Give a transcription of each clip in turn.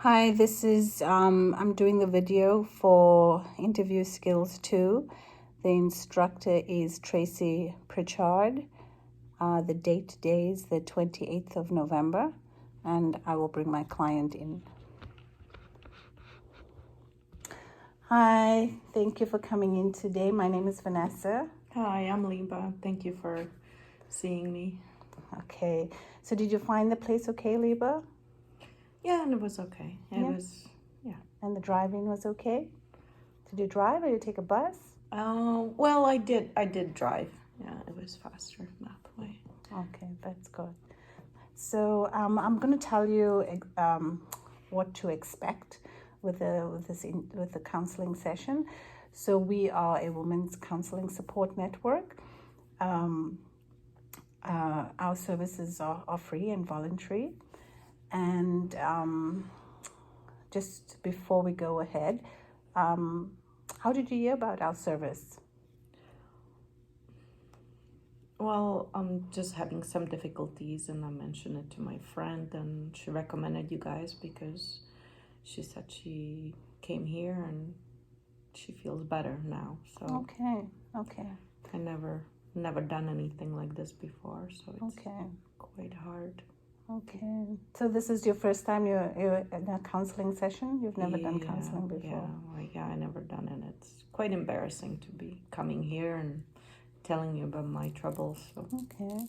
Hi, this is, I'm doing the video for Interview Skills 2. The instructor is Tracy Pritchard. The date today is the 28th of November, and I will bring my client in. Hi, thank you for coming in today. My name is Vanessa. Hi, I'm Liba. Thank you for seeing me. Okay, so did you find the place okay, Liba? Yeah, and it was okay. It was. And the driving was okay? Did you drive or did you take a bus? Well, I did drive. Yeah, it was faster that way. Okay, that's good. So I'm going to tell you what to expect with the counseling session. So we are a women's counseling support network. Our services are free and voluntary. And just before we go ahead, how did you hear about our service? Well, I'm just having some difficulties, and I mentioned it to my friend, and she recommended you guys because she said she came here and she feels better now. So Okay. I never done anything like this before, so it's Okay. quite hard. Okay. So this is your first time you're in a counseling session? You've never done counseling before? Yeah, I never done it. It's quite embarrassing to be coming here and telling you about my troubles. So. Okay.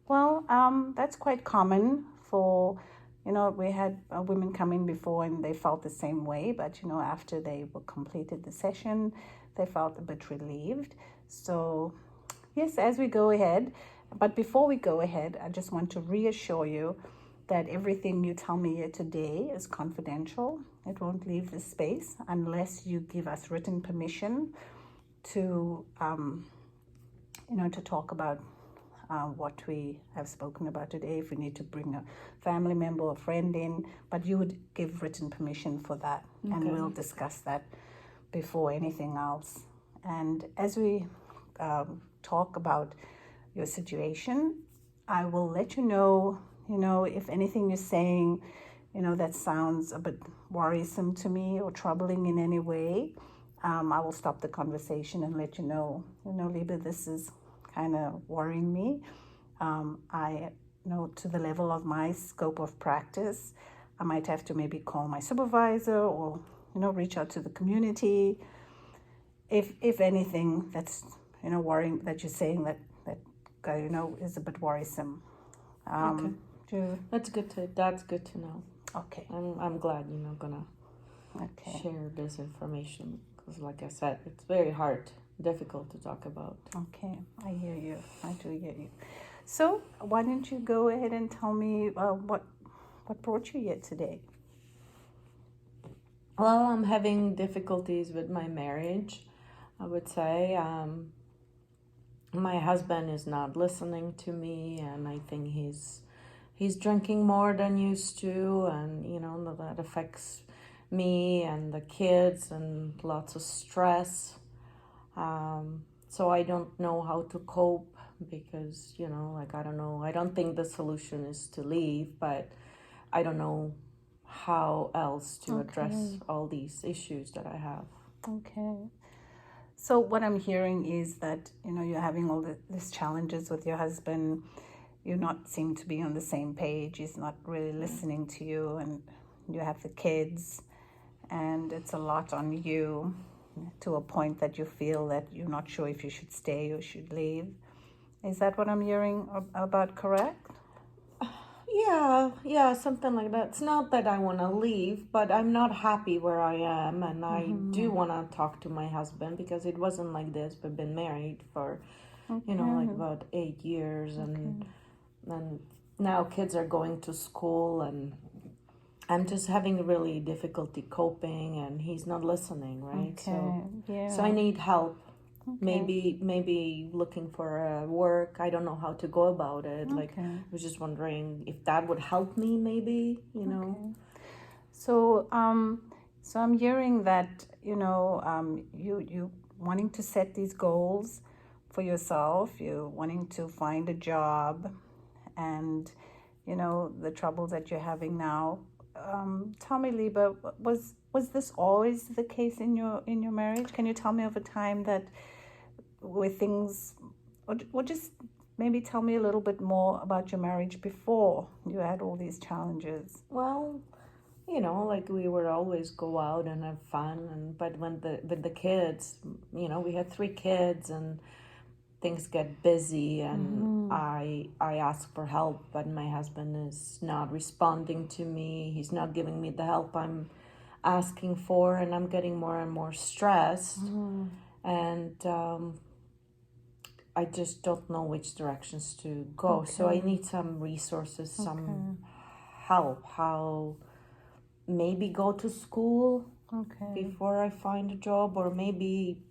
Well, that's quite common for, we had women come in before and they felt the same way, but, after they were completed the session, they felt a bit relieved. So, yes, as we go ahead, but before we go ahead, I just want to reassure you that everything you tell me here today is confidential. It won't leave the space unless you give us written permission to, to talk about what we have spoken about today. If we need to bring a family member or friend in, but you would give written permission for that, and we'll discuss that before anything else. And as we talk about your situation, I will let you know, if anything you're saying, that sounds a bit worrisome to me or troubling in any way, I will stop the conversation and let you know, Liba, this is kind of worrying me. I know to the level of my scope of practice, I might have to maybe call my supervisor or, reach out to the community. If anything that's, worrying, that you're saying that is a bit worrisome. Okay. That's good to know. Okay. I'm glad you're not gonna share this information because, like I said, it's very difficult to talk about. Okay, I hear you. I do hear you. So why don't you go ahead and tell me what brought you here today? Well, I'm having difficulties with my marriage, I would say. My husband is not listening to me, and I think he's drinking more than used to, and that affects me and the kids and lots of stress. So I don't know how to cope because I don't know. I don't think the solution is to leave, but I don't know how else to address all these issues that I have. Okay. So what I'm hearing is that you're having all these challenges with your husband. You not seem to be on the same page. He's not really listening to you, and you have the kids, and it's a lot on you to a point that you feel that you're not sure if you should stay or should leave. Is that what I'm hearing about, correct? Yeah, something like that. It's not that I want to leave, but I'm not happy where I am, and I do want to talk to my husband because it wasn't like this. We've been married for, like about 8 years, and now kids are going to school, and I'm just having really difficulty coping, and he's not listening, right? So I need help. Maybe looking for work. I don't know how to go about it. Like, I was just wondering if that would help me, maybe, So so I'm hearing that you wanting to set these goals for yourself. You're wanting to find a job, and the troubles that you're having now tell me, Liba, was this always the case in your marriage? Can you tell me of a time that where things, or just maybe tell me a little bit more about your marriage before you had all these challenges? Well, like we would always go out and have fun, but with the kids, we had 3 kids, and things get busy, and I ask for help, but my husband is not responding to me. He's not giving me the help I'm asking for, and I'm getting more and more stressed, and I just don't know which directions to go. Okay. So I need some resources, some help, how maybe go to school before I find a job, or maybe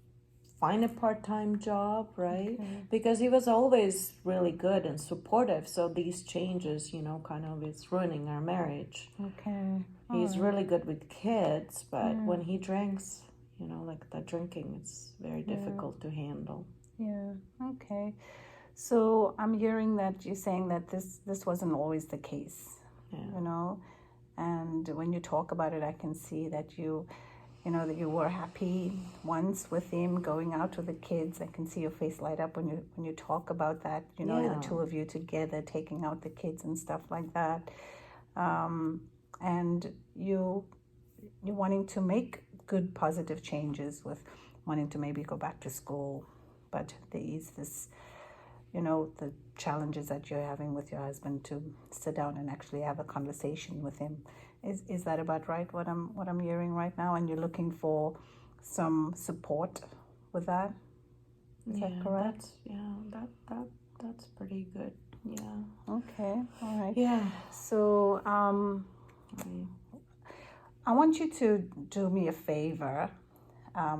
find a part-time job, right? Because he was always really good and supportive, so these changes, kind of is ruining our marriage. He's really good with kids, but when he drinks, like the drinking, it's very difficult to handle. So I'm hearing that you're saying that this wasn't always the case, and when you talk about it, I can see that that you were happy once with him going out with the kids. I can see your face light up when you talk about that, the 2 of you together taking out the kids and stuff like that. And you wanting to make good positive changes with wanting to maybe go back to school, but there is this, the challenges that you're having with your husband to sit down and actually have a conversation with him. Is that about right, what I'm hearing right now? And you're looking for some support with that? Is that correct? That's pretty good. Yeah. Okay. All right. Yeah. So I want you to do me a favor. I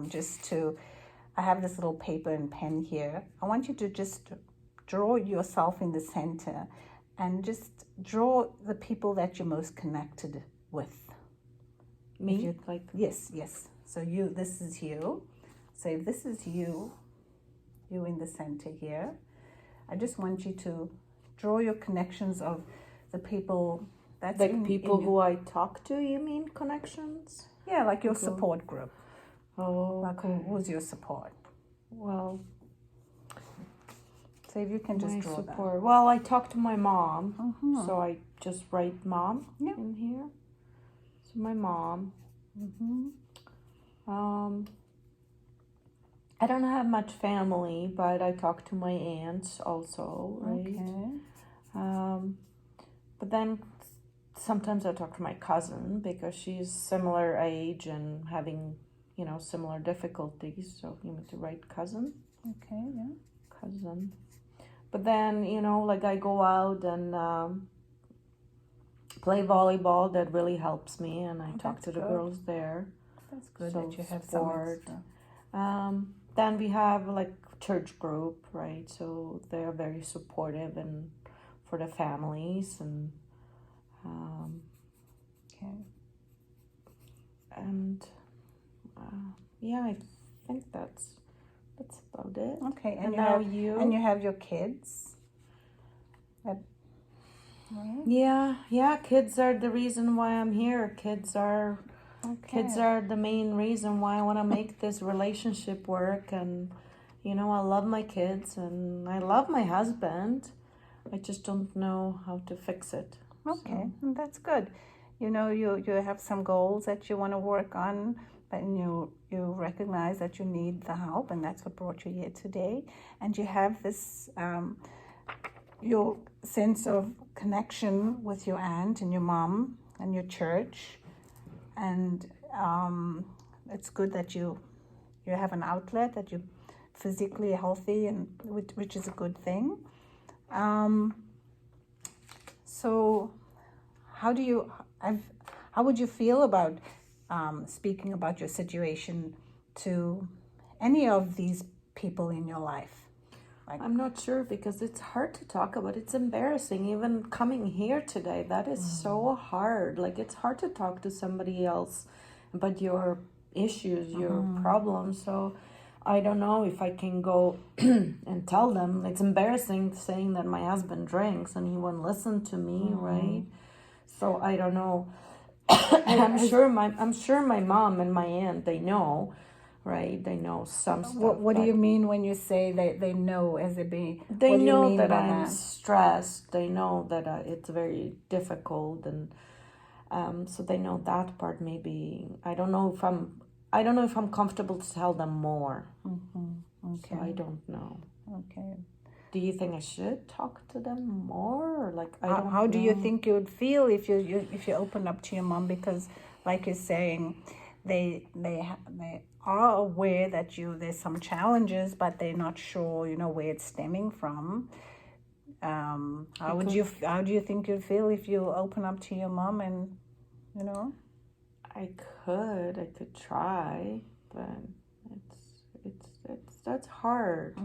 have this little paper and pen here. I want you to just draw yourself in the center and just draw the people that you're most connected with. Me? Yes. So this is you. So if this is you in the center here, I just want you to draw your connections of the people that's people who I talk to, you mean connections? Yeah, like your support group. Oh, like who's your support? Well, so if you can just draw support. that. Well, I talk to my mom, so I just write mom in here. So my mom. I don't have much family, but I talk to my aunts also, right? But then sometimes I talk to my cousin because she's similar age and having, similar difficulties. So you need to write cousin. Cousin. But then, like I go out and play volleyball. That really helps me, and I talk to the girls there. That's good so that you have support. Some then we have like church group, right? So they are very supportive and for the families and and I think that's about it. Okay, and now you have your kids. Right? Yeah. Kids are the reason why I'm here. Kids are the main reason why I want to make this relationship work. And I love my kids and I love my husband. I just don't know how to fix it. Okay, that's good. You have some goals that you want to work on, but you recognize that you need the help, and that's what brought you here today. And you have this your sense of connection with your aunt and your mom and your church, and it's good that you have an outlet, that you're physically healthy, and which is a good thing. So how would you feel about speaking about your situation to any of these people in your life? I'm not sure because it's hard to talk about. It's embarrassing. Even coming here today, that is so hard. Like, it's hard to talk to somebody else about your issues, your problems. So I don't know if I can go and tell them. It's embarrassing saying that my husband drinks and he won't listen to me, right? So I don't know. I'm sure my mom and my aunt, they know, right? They know some stuff. What do but you mean when you say they know as a being? They What do you know mean that by I'm that? stressed. They know that it's very difficult, and so they know that part. Maybe I don't know if I'm comfortable to tell them more. Okay. So I don't know. Okay. Do you think I should talk to them more, or like I don't How do you know? think you would feel if you open up to your mom? Because, like you're saying, they are aware that there's some challenges, but they're not sure, where it's stemming from. How do you think you'd feel if you open up to your mom and, I could try, but that's hard.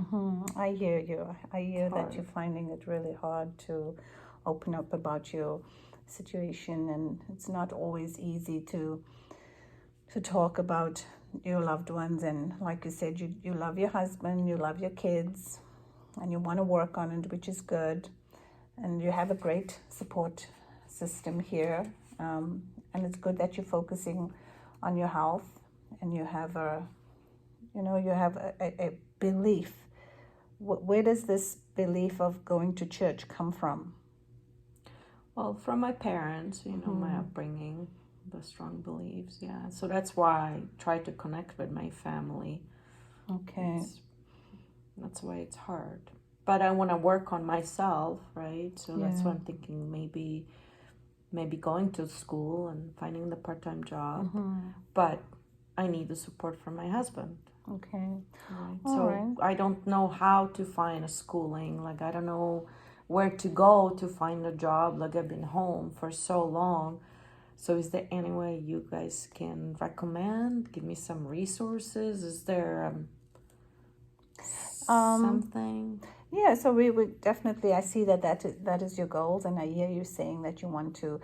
I hear you. I hear that hard. you're finding it really hard to open up about your situation, and it's not always easy to talk about your loved ones. And like you said, you love your husband, you love your kids, and you want to work on it, which is good. And you have a great support system here, and it's good that you're focusing on your health, and you have a belief. Where does this belief of going to church come from? Well, from my parents, my upbringing, the strong beliefs, yeah. So that's why I try to connect with my family. Okay. That's why it's hard. But I want to work on myself, right? So that's why I'm thinking maybe going to school and finding the part-time job. But I need the support from my husband. Okay. Right. All So right. I don't know how to find a schooling. Like, I don't know where to go to find a job. Like, I've been home for so long. So is there any way you guys can recommend? Give me some resources? Is there something? Yeah, so we would definitely, I see that is your goals, and I hear you saying that you want to,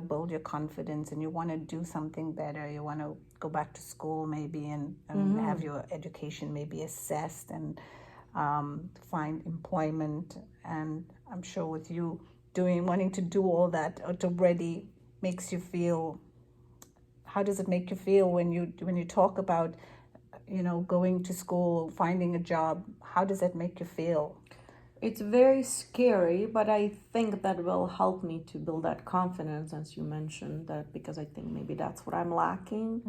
build your confidence, and you want to do something better. You want to go back to school maybe, and have your education maybe assessed, and find employment. And I'm sure with you wanting to do all that, it already makes you feel. How does it make you feel when you talk about, going to school, finding a job? How does that make you feel? It's very scary, but I think that will help me to build that confidence, as you mentioned, that because I think maybe that's what I'm lacking.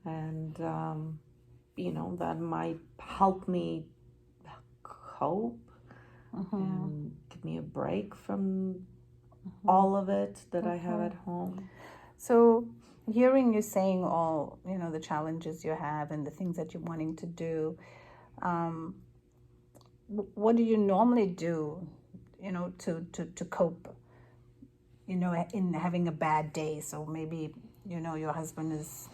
And that might help me cope and give me a break from all of it that I have at home. So hearing you saying all, the challenges you have and the things that you're wanting to do, what do you normally do, to cope, in having a bad day? So maybe, your husband is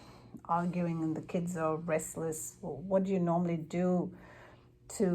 arguing and the kids are restless. What do you normally do to